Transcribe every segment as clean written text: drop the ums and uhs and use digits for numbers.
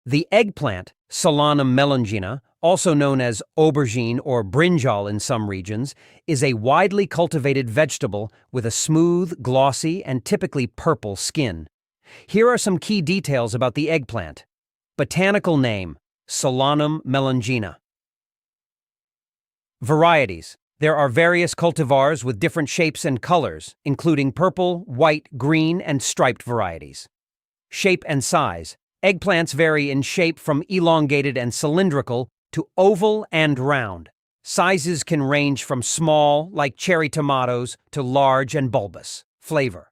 The eggplant, Solanum melongena, also known as aubergine or brinjal in some regions, is a widely cultivated vegetable with a smooth, glossy, and typically purple skin. Here are some key details about the eggplant. Botanical name, Solanum melongena. Varieties. There are various cultivars with different shapes and colors, including purple, white, green, and striped varieties. Shape and size. Eggplants vary in shape from elongated and cylindrical to oval and round. Sizes can range from small, like cherry tomatoes, to large and bulbous. Flavor.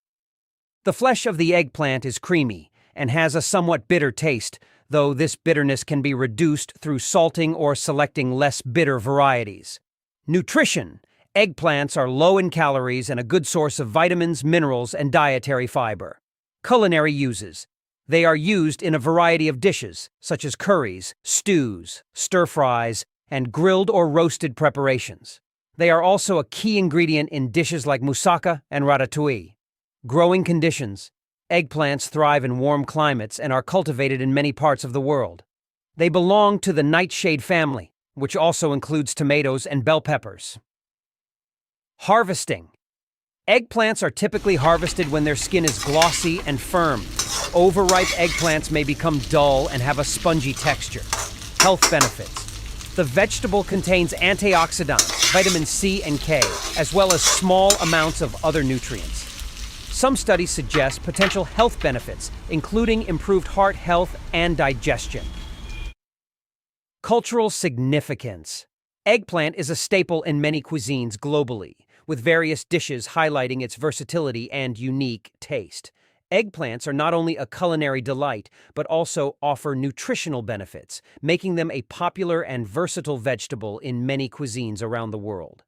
The flesh of the eggplant is creamy and has a somewhat bitter taste, though this bitterness can be reduced through salting or selecting less bitter varieties. Nutrition. Eggplants are low in calories and a good source of vitamins, minerals, and dietary fiber. Culinary uses. They are used in a variety of dishes, such as curries, stews, stir-fries, and grilled or roasted preparations. They are also a key ingredient in dishes like moussaka and ratatouille. Growing conditions. Eggplants thrive in warm climates and are cultivated in many parts of the world. They belong to the nightshade family, which also includes tomatoes and bell peppers. Harvesting. Eggplants are typically harvested when their skin is glossy and firm. Overripe eggplants may become dull and have a spongy texture. Health benefits. The vegetable contains antioxidants, vitamin C and K, as well as small amounts of other nutrients. Some studies suggest potential health benefits, including improved heart health and digestion. Cultural significance. Eggplant is a staple in many cuisines globally, with various dishes highlighting its versatility and unique taste. Eggplants are not only a culinary delight, but also offer nutritional benefits, making them a popular and versatile vegetable in many cuisines around the world.